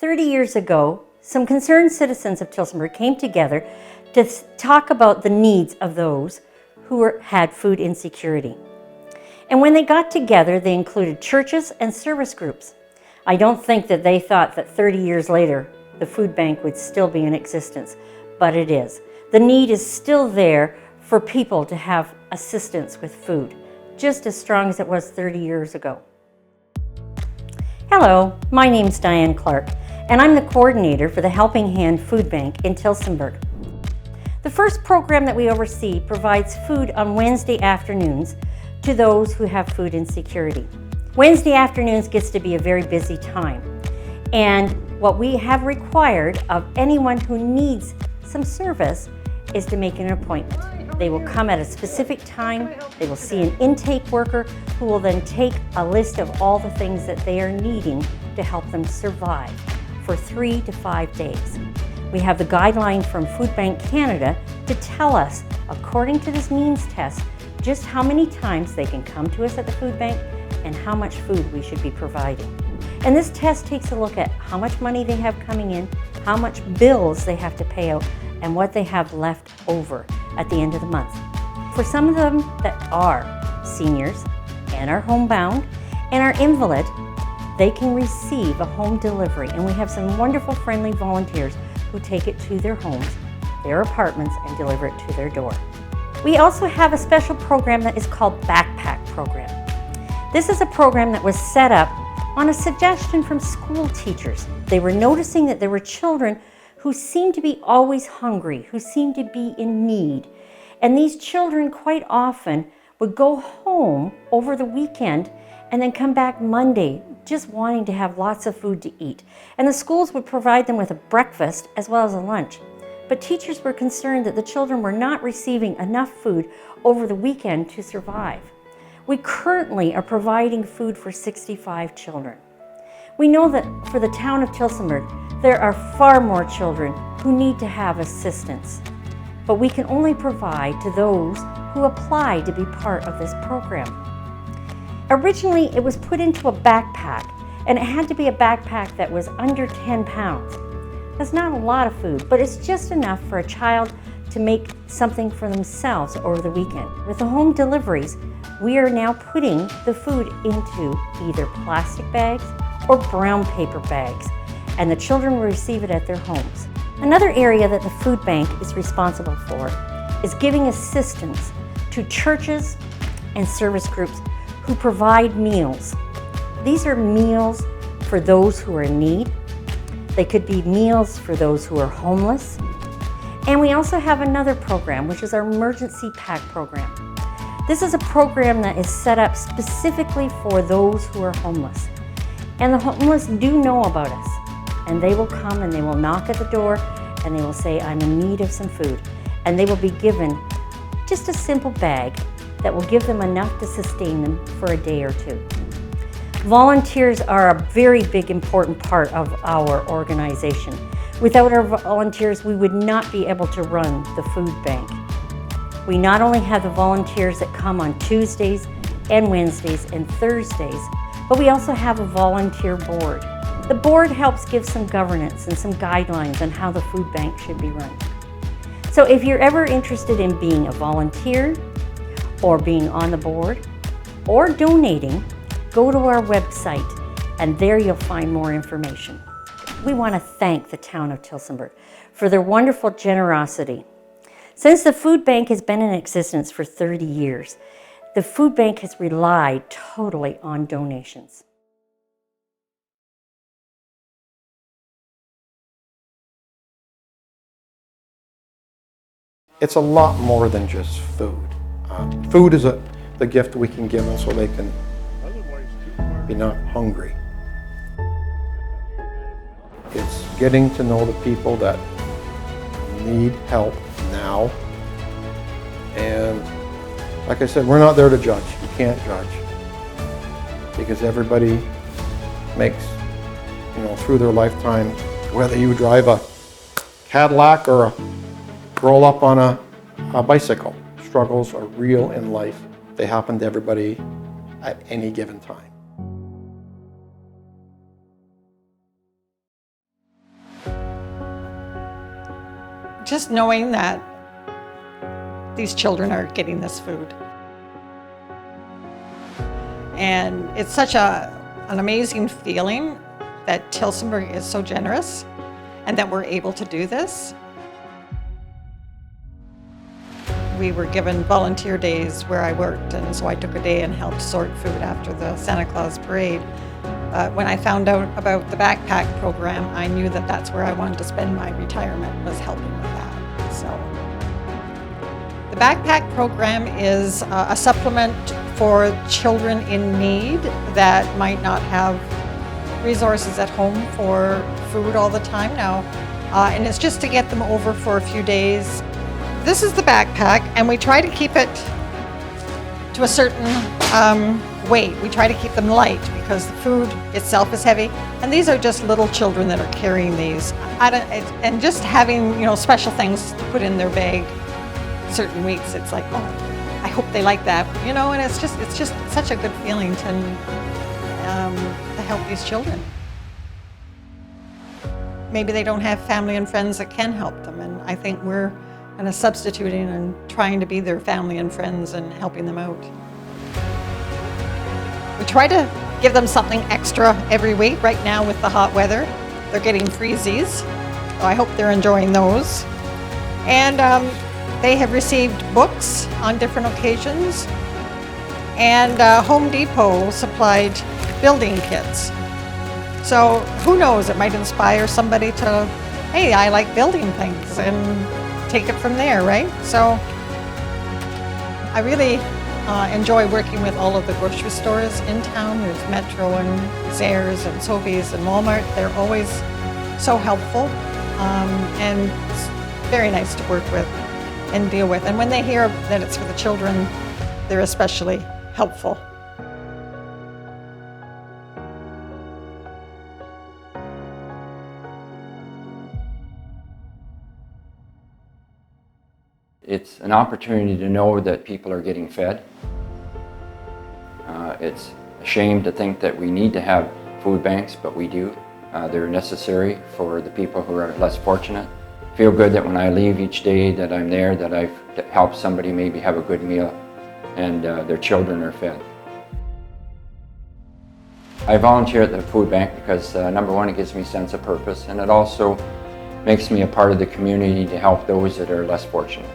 30 years ago, some concerned citizens of Tillsonburg came together to talk about the needs of those who had food insecurity. And when they got together, they included churches and service groups. I don't think that they thought that 30 years later, the food bank would still be in existence, but it is. The need is still there for people to have assistance with food, just as strong as it was 30 years ago. Hello, my name's Diane Clark, and I'm the coordinator for the Helping Hand Food Bank in Tillsonburg. The first program that we oversee provides food on Wednesday afternoons to those who have food insecurity. Wednesday afternoons gets to be a very busy time, and what we have required of anyone who needs some service is to make an appointment. They will come at a specific time, they will see an intake worker who will then take a list of all the things that they are needing to help them survive for 3 to 5 days. We have the guideline from Food Bank Canada to tell us, according to this means test, just how many times they can come to us at the food bank and how much food we should be providing. And this test takes a look at how much money they have coming in, how much bills they have to pay out, and what they have left over at the end of the month. For some of them that are seniors and are homebound and are invalid, they can receive a home delivery, and we have some wonderful friendly volunteers who take it to their homes, their apartments, and deliver it to their door. We also have a special program that is called Backpack Program. This is a program that was set up on a suggestion from school teachers. They were noticing that there were children who seemed to be always hungry, who seemed to be in need. And these children quite often would go home over the weekend and then come back Monday just wanting to have lots of food to eat. And the schools would provide them with a breakfast as well as a lunch. But teachers were concerned that the children were not receiving enough food over the weekend to survive. We currently are providing food for 65 children. We know that for the town of Tillsonburg, there are far more children who need to have assistance, but we can only provide to those who apply to be part of this program. Originally, it was put into a backpack, and it had to be a backpack that was under 10 pounds. That's not a lot of food, but it's just enough for a child to make something for themselves over the weekend. With the home deliveries, we are now putting the food into either plastic bags or brown paper bags, and the children will receive it at their homes. Another area that the food bank is responsible for is giving assistance to churches and service groups who provide meals. These are meals for those who are in need. They could be meals for those who are homeless. And we also have another program, which is our Emergency Pack Program. This is a program that is set up specifically for those who are homeless. And the homeless do know about us. And they will come and they will knock at the door and they will say, I'm in need of some food. And they will be given just a simple bag that will give them enough to sustain them for a day or two. Volunteers are a very big, important part of our organization. Without our volunteers, we would not be able to run the food bank. We not only have the volunteers that come on Tuesdays and Wednesdays and Thursdays, but we also have a volunteer board. The board helps give some governance and some guidelines on how the food bank should be run. So if you're ever interested in being a volunteer or being on the board or donating, go to our website and there you'll find more information. We want to thank the town of Tillsonburg for their wonderful generosity. Since the food bank has been in existence for 30 years, the food bank has relied totally on donations. It's a lot more than just food. Food is the gift we can give them so they can be not hungry. It's getting to know the people that need help now. And like I said, we're not there to judge. You can't judge. Because everybody makes, through their lifetime, whether you drive a Cadillac or roll up on a bicycle, struggles are real in life. They happen to everybody at any given time. just knowing that these children are getting this food. And it's such an amazing feeling that Tillsonburg is so generous and that we're able to do this. We were given volunteer days where I worked, and so I took a day and helped sort food after the Santa Claus parade. When I found out about the backpack program, I knew that that's where I wanted to spend my retirement, was helping with that. So, the backpack program is a supplement for children in need that might not have resources at home for food all the time now, and it's just to get them over for a few days. This is the backpack, and we try to keep it to a certain weight. We try to keep them light because the food itself is heavy, and these are just little children that are carrying these. And just having, you know, special things to put in their bag certain weeks, it's like, oh, I hope they like that, you know. And it's just such a good feeling to help these children. Maybe they don't have family and friends that can help them, and I think we're kind of substituting and trying to be their family and friends and helping them out. We try to give them something extra every week. Right now with the hot weather, they're getting freezies, so I hope they're enjoying those. And they have received books on different occasions, and Home Depot supplied building kits. So who knows, it might inspire somebody to, hey, I like building things, and take it from there, right? So I really enjoy working with all of the grocery stores in town. There's Metro and Zehrs and Sobeys and Walmart. They're always so helpful, and it's very nice to work with and deal with. And when they hear that it's for the children, they're especially helpful. It's an opportunity to know that people are getting fed. It's a shame to think that we need to have food banks, but we do. They're necessary for the people who are less fortunate. I feel good that when I leave each day that I'm there, that I've helped somebody maybe have a good meal and their children are fed. I volunteer at the food bank because number one, it gives me a sense of purpose, and it also makes me a part of the community to help those that are less fortunate.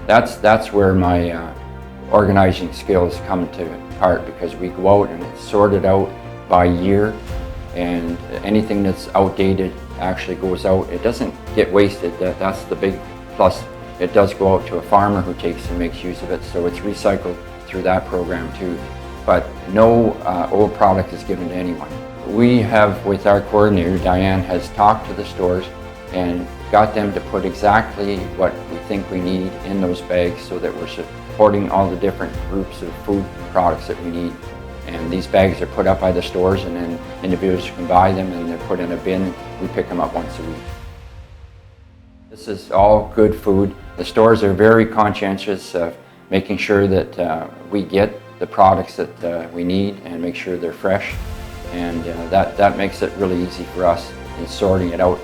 That's where my organizing skills come to part, because we go out and it's sorted out by year, and anything that's outdated actually goes out. It doesn't get wasted. That's the big plus. It does go out to a farmer who takes and makes use of it, so it's recycled through that program too. But no old product is given to anyone. We have, with our coordinator, Diane, has talked to the stores and got them to put exactly what we think we need in those bags so that we're supporting all the different groups of food products that we need. And these bags are put up by the stores, and then individuals can buy them and they're put in a bin. We pick them up once a week. This is all good food. The stores are very conscientious of making sure that we get the products that we need and make sure they're fresh. And that makes it really easy for us in sorting it out.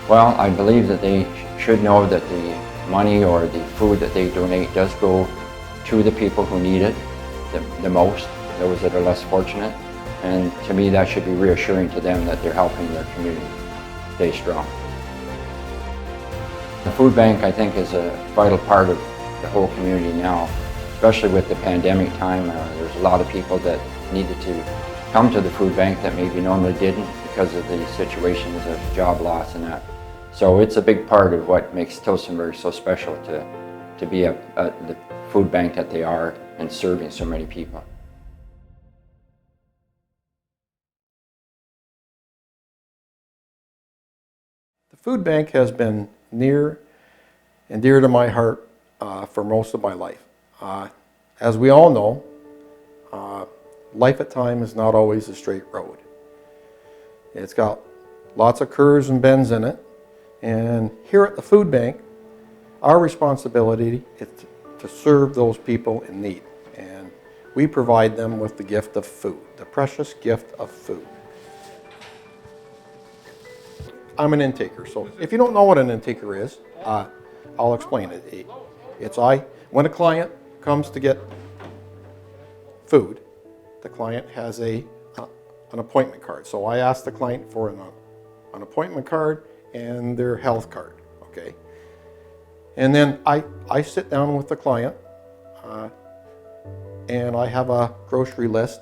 Well, I believe that they should know that the money or the food that they donate does go to the people who need it the most, those that are less fortunate. And to me, that should be reassuring to them that they're helping their community stay strong. The food bank, I think, is a vital part of the whole community now, especially with the pandemic time. There's a lot of people that needed to come to the food bank that maybe normally didn't because of the situations of job loss and that. So it's a big part of what makes Tillsonburg so special to be the food bank that they are and serving so many people. The food bank has been near and dear to my heart for most of my life. As we all know, life at times is not always a straight road. It's got lots of curves and bends in it, and here at the food bank, our responsibility is to serve those people in need. And we provide them with the gift of food, the precious gift of food. I'm an intaker, so if you don't know what an intaker is, I'll explain it. When a client comes to get food, the client has an appointment card. So I ask the client for an appointment card and their health card, okay? And then I sit down with the client and I have a grocery list,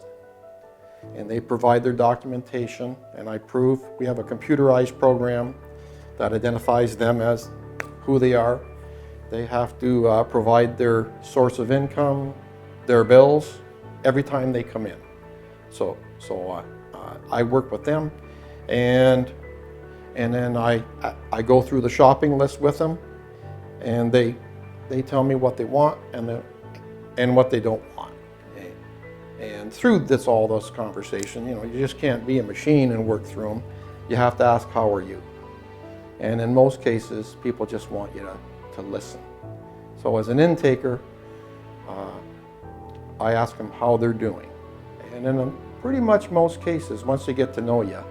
and they provide their documentation, and I prove. We have a computerized program that identifies them as who they are. They have to provide their source of income, their bills, every time they come in. So I work with them, and then I go through the shopping list with them, and they tell me what they want and what they don't want. And through all this conversation, you just can't be a machine and work through them. You have to ask, how are you? And in most cases, people just want you to listen. So as an intaker, I ask them how they're doing. And in pretty much most cases, once they get to know you,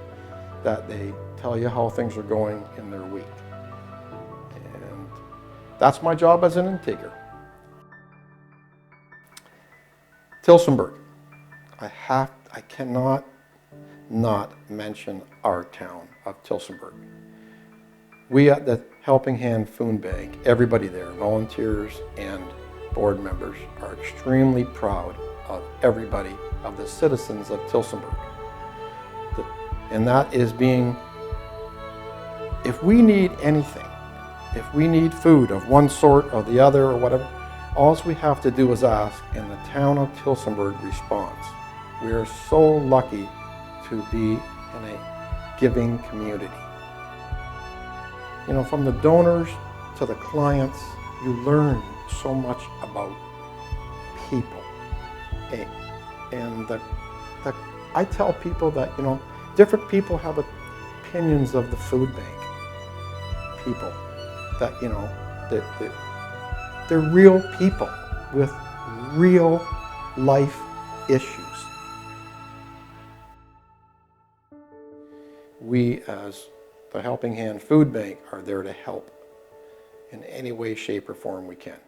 that they tell you how things are going in their week. And that's my job as an intaker. Tillsonburg. I cannot not mention our town of Tillsonburg. We at the Helping Hand Food Bank, everybody there, volunteers and board members, are extremely proud of everybody, of the citizens of Tillsonburg. And that is if we need anything, if we need food of one sort or the other or whatever, all we have to do is ask, and the town of Tillsonburg responds. We are so lucky to be in a giving community. From the donors to the clients, you learn so much about people. And I tell people that, different people have opinions of the food bank. People that, they're real people with real life issues. We, as the Helping Hand Food Bank, are there to help in any way, shape, or form we can.